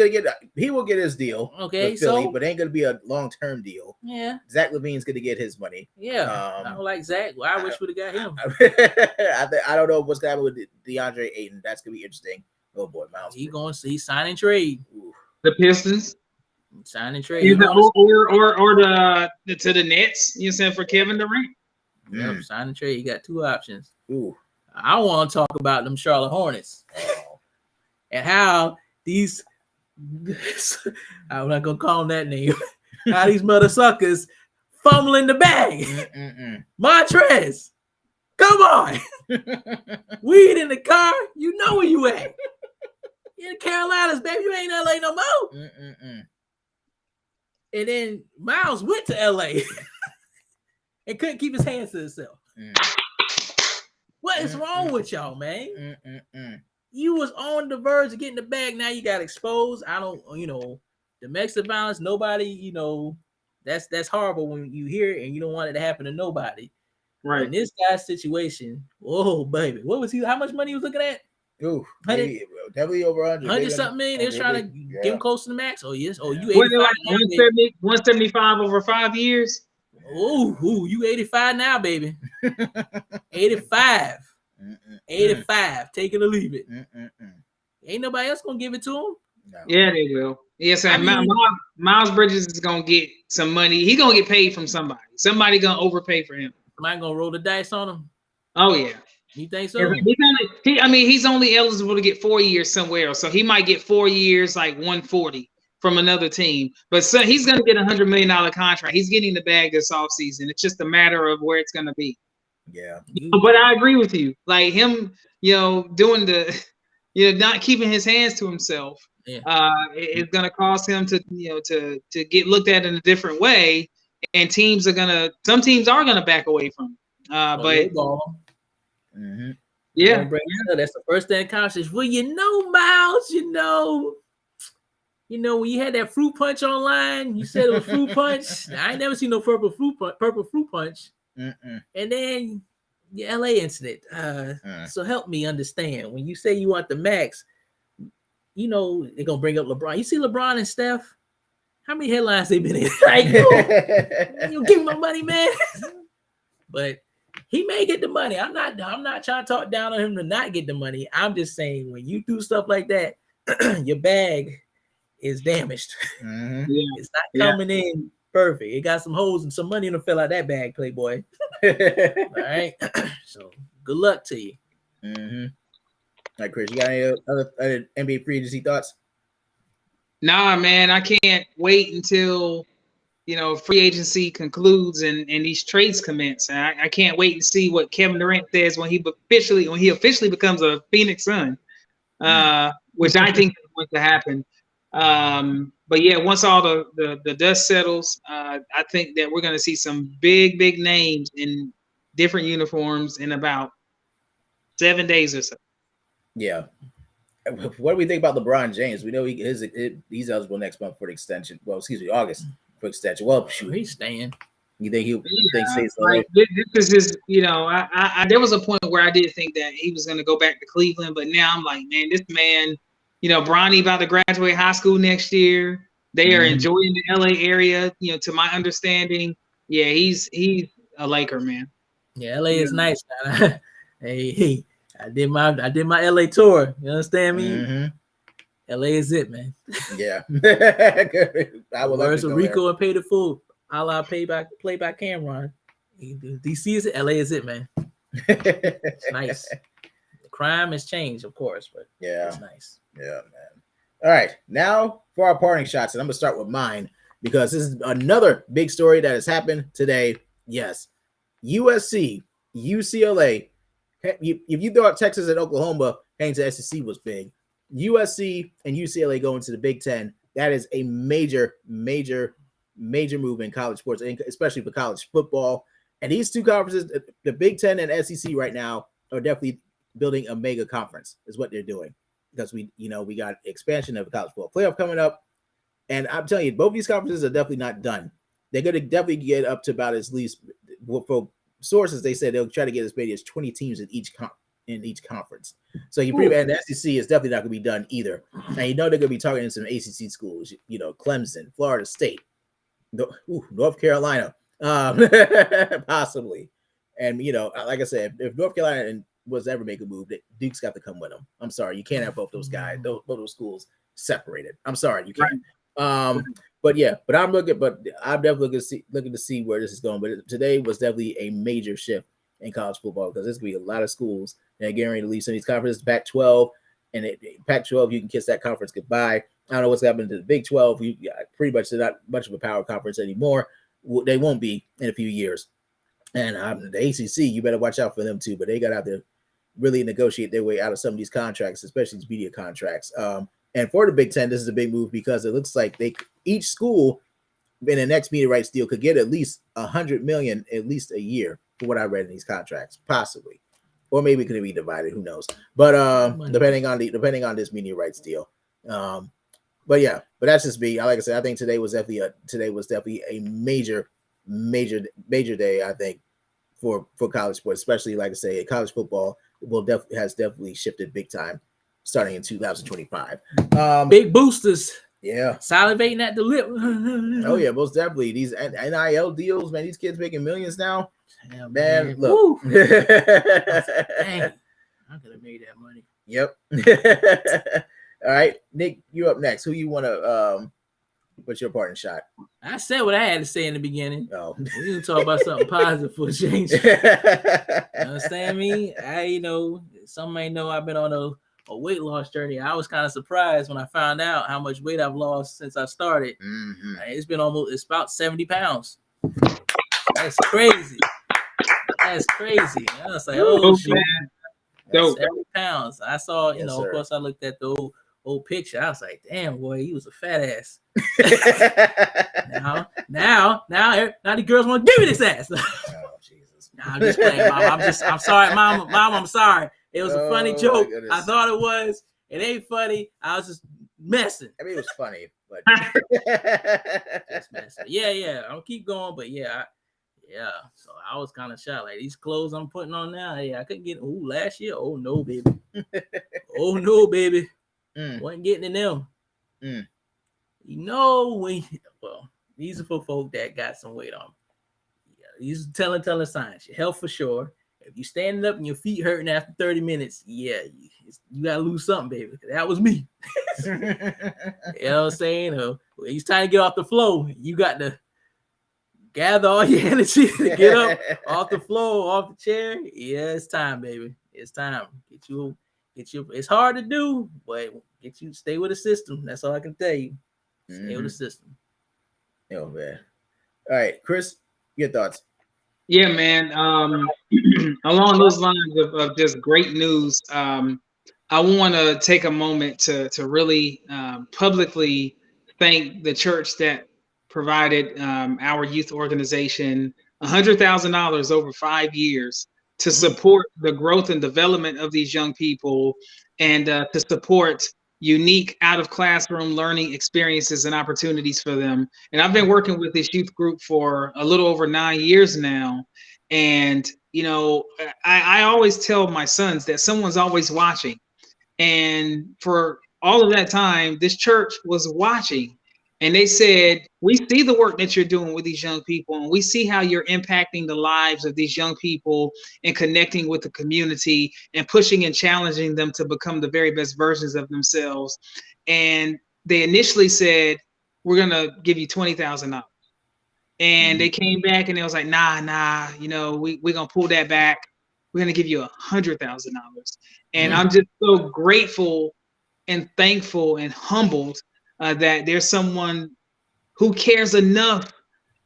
will get his deal. Okay, with Philly, but it ain't gonna be a long-term deal. Yeah, Zach LaVine's gonna get his money. Yeah, I don't like Zach. Well, I wish we'd have got him. I don't know what's gonna happen with DeAndre Ayton. That's gonna be interesting. Oh boy, Miles. He's signing trade. Ooh. The Pistons signing trade. Either or to the Nets. You saying for Kevin Durant? Yeah, signing trade. You got 2 options. Ooh. I want to talk about them Charlotte Hornets. And how these, I'm not going to call them that name, how these mother suckers fumbling the bag. Montrez, come on. Weed in the car, you know where you at. You in the Carolinas, baby, you ain't LA no more. And then Miles went to LA and couldn't keep his hands to himself. What is wrong with y'all, man? You was on the verge of getting the bag. Now you got exposed. I don't, domestic violence. Nobody, that's horrible when you hear it and you don't want it to happen to nobody. Right. In this guy's situation, oh baby, what was he? How much money he was looking at? Ooh, definitely over 100 something million. They're trying to get him close to the max. Oh yes. Oh, you 85 175 over 5 years. Oh, you 85 now, baby. 85. 85. Take it or leave it. Ain't nobody else gonna give it to him. No. Yeah, they will. Yes, Miles Bridges is gonna get some money. He gonna get paid from somebody. Somebody gonna overpay for him. Somebody gonna roll the dice on him. Oh yeah. You think so? He's only eligible to get 4 years somewhere else. So he might get 4 years, like 140 from another team. But so he's going to get $100 million contract. He's getting the bag this offseason. It's just a matter of where it's going to be. Yeah. But I agree with you. Like him, doing the, not keeping his hands to himself. Yeah. It's going to cause him to get looked at in a different way. And some teams are going to back away from him. Mm-hmm. Yeah, that's the first thing conscious. Well, Miles, when you had that fruit punch online, you said it was fruit punch. Now, I ain't never seen no purple fruit punch. Mm-mm. And then the LA incident. So help me understand. When you say you want the max, they're gonna bring up LeBron. You see LeBron and Steph? How many headlines they been in? Like, you give him my money, man. But he may get the money. I'm not trying to talk down on him to not get the money. I'm just saying when you do stuff like that, your bag is damaged. Mm-hmm. Yeah. It's not coming in perfect. It got some holes and some money in the fell out that bag, Playboy. All right. So good luck to you. Mm-hmm. All right, Chris, you got any other NBA free agency thoughts? Nah, man, I can't wait until free agency concludes and these trades commence. I can't wait to see what Kevin Durant says when he officially becomes a Phoenix Sun, which I think is going to happen. But yeah, once all the dust settles, I think that we're going to see some big names in different uniforms in about 7 days or so. Yeah. What do we think about LeBron James? We know he's eligible next month for the extension. Well, excuse me, August for extension. Well, shoot, he's staying. You think he stays? Like, this is just, I there was a point where I did think that he was going to go back to Cleveland, but now I'm like, man, this man, Bronny about to graduate high school next year. They are enjoying the LA area. To my understanding, yeah, he's a Laker, man. Yeah, LA is nice. Hey. I did my LA tour. You understand me? Mm-hmm. LA is it, man. Yeah. I would love to go Rico there. And pay the fool. A la play by Cameron. DC is it. LA is it, man. It's nice. The crime has changed, of course, but it's nice. Yeah, man. All right. Now for our parting shots, and I'm gonna start with mine because this is another big story that has happened today. Yes. USC, UCLA. If you throw out Texas and Oklahoma, heading to SEC was big. USC and UCLA going to the Big Ten. That is a major move in college sports, especially for college football. And these two conferences, the Big Ten and SEC right now, are definitely building a mega conference, is what they're doing. Because we got expansion of the college football playoff coming up. And I'm telling you, both these conferences are definitely not done. They're going to definitely get up to about at least, for sources, they said they'll try to get as many as 20 teams in each conference. So and the SEC is definitely not going to be done either. And they're going to be targeting some ACC schools, Clemson, Florida State, North Carolina, possibly. And like I said, if North Carolina was ever make a move, Duke's got to come with them. I'm sorry, you can't have both those guys, both those schools separated. I'm sorry, you can't. But I'm definitely looking to see where this is going. But today was definitely a major shift in college football because there's going to be a lot of schools that are getting ready to leave some of these conferences. Pac-12 and Pac-12, you can kiss that conference goodbye. I don't know what's happening to the Big 12. Pretty much they're not much of a power conference anymore. They won't be in a few years. And the ACC, you better watch out for them too. But they got out there really negotiate their way out of some of these contracts, especially these media contracts. And for the Big Ten, this is a big move because it looks like each school in the next media rights deal could get at least $100 million at least a year for what I read in these contracts, possibly, or maybe it could be divided. Who knows? But depending on this media rights deal. But that's just me. Like I said, I think today was definitely a major day. I think for college sports, especially like I say, college football has definitely shifted big time. Starting in 2025. Big boosters. Yeah. Salivating at the lip. Oh, yeah, most definitely. These NIL deals, man, these kids making millions now. Yeah, man, look. Dang. I could have made that money. Yep. All right, Nick, you up next. Who you want to what's your parting shot? I said what I had to say in the beginning. Oh. We can talk about something positive for a change. You understand me? Some may know I've been on a weight loss journey. I was kind of surprised when I found out how much weight I've lost since I started. Mm-hmm. It's about 70 pounds. That's crazy. That's crazy. I was like, oh, shoot. Man. 70 pounds. I saw, Yes, of sir. course, I looked at the old picture. I was like, damn, boy, he was a fat ass. now the girls want to give me this ass. Oh, Jesus. Nah, I'm just playing, Mom. I'm sorry, Mom, I'm sorry. It was a funny joke. I thought it was. It ain't funny. I was just messing. I mean, it was funny, but just messing. Yeah. I'll keep going, but yeah. So I was kind of shocked. Like these clothes I'm putting on now, I couldn't get. Last year. Oh no, baby. Oh no, baby. Wasn't getting in them. These are for folk that got some weight on. Yeah, these are telling signs. Your health for sure. If you standing up and your feet hurting after 30 minutes, you gotta lose something, baby. That was me. You know what I'm saying? When it's time to get off the floor, you got to gather all your energy to get up off the floor, off the chair. Yeah, it's time, baby. It's time. Get you. It's hard to do, but stay with the system. That's all I can tell you. Stay with the system. Oh man. All right, Chris, your thoughts? Yeah, man. Along those lines of just great news, I want to take a moment to really publicly thank the church that provided our youth organization $100,000 over 5 years to support the growth and development of these young people and to support unique out of classroom learning experiences and opportunities for them. And I've been working with this youth group for a little over 9 years now. And, I always tell my sons that someone's always watching. And for all of that time, this church was watching. And they said, we see the work that you're doing with these young people, and we see how you're impacting the lives of these young people and connecting with the community and pushing and challenging them to become the very best versions of themselves. And they initially said, we're going to give you $20,000. And they came back and they was like, nah, we're going to pull that back. We're going to give you $100,000. And I'm just so grateful and thankful and humbled that there's someone who cares enough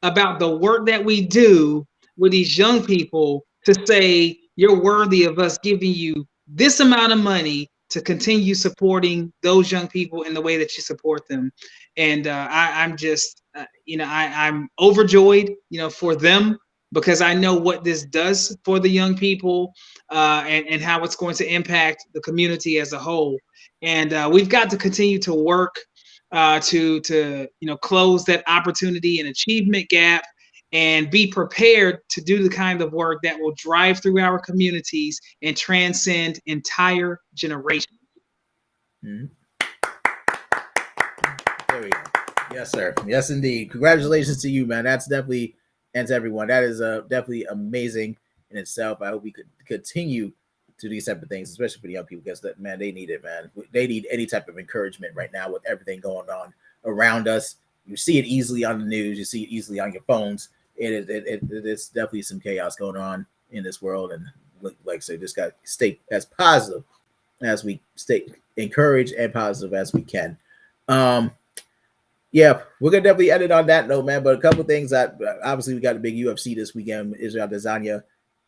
about the work that we do with these young people to say, you're worthy of us giving you this amount of money to continue supporting those young people in the way that you support them. And I'm just, I'm overjoyed, for them, because I know what this does for the young people and how it's going to impact the community as a whole. And we've got to continue to work to close that opportunity and achievement gap and be prepared to do the kind of work that will drive through our communities and transcend entire generations. There we go. Yes, sir. Yes, indeed. Congratulations to you, man. That's definitely, and to everyone, that is definitely amazing in itself. I hope we could continue to do these type of things, especially for the young people, because man, they need it, man. They need any type of encouragement right now with everything going on around us. You see it easily on the news. You see it easily on your phones. It's definitely some chaos going on in this world, and like I said, just got to stay as positive as we stay encouraged and positive as we can. Yeah, we're gonna definitely end it on that note, man. But a couple things that obviously we got a big UFC this weekend. Israel Adesanya,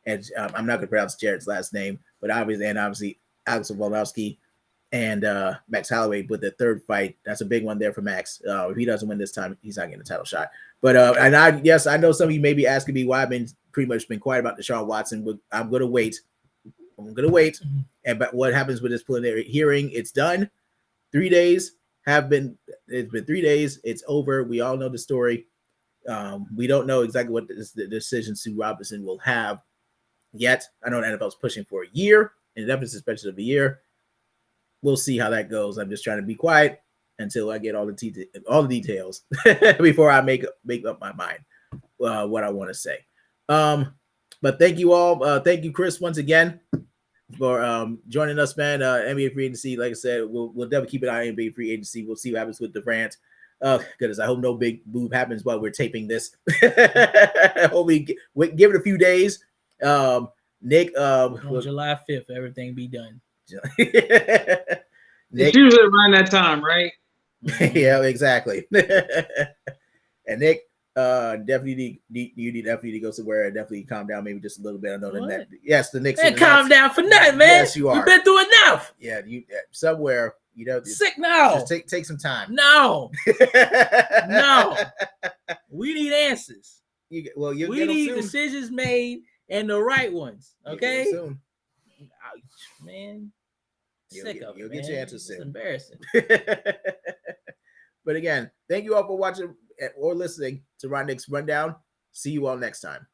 and I'm not gonna pronounce Jared's last name, but obviously Alex Volkanovski and Max Holloway with the third fight. That's a big one there for Max. If he doesn't win this time, he's not getting a title shot. But I know some of you may be asking me why I've been pretty much been quiet about Deshaun Watson, but I'm gonna wait. And but what happens with this preliminary hearing? It's done. 3 days. It's been 3 days. It's over. We all know the story. We don't know exactly what the decision Sue Robinson will have yet. I know the NFL is pushing for a year, and the deficit suspension of a year. We'll see how that goes. I'm just trying to be quiet until I get all the details before I make up my mind what I want to say. But thank you all. Thank you, Chris, once again for joining us, man. NBA free agency, like I said, we'll definitely keep an eye on NBA free agency. We'll see what happens with Durant. Oh goodness, I hope no big move happens while we're taping this. Hope we give it a few days. Nick, on July 5th, everything be done. It's usually around that time, right? Yeah, exactly. And Nick, definitely need to go somewhere and definitely calm down, maybe just a little bit. I know that. Yes, the Knicks. Man, calm down for nothing, man. Yes, you are. We've been through enough. Yeah, you somewhere. Sick now. Just take some time. No, no. We need answers. We need decisions made and the right ones. Okay, soon. Man. You'll get your answers soon. It's embarrassing. But again, thank you all for watching or listening to Ron Knicks Rundown. See you all next time.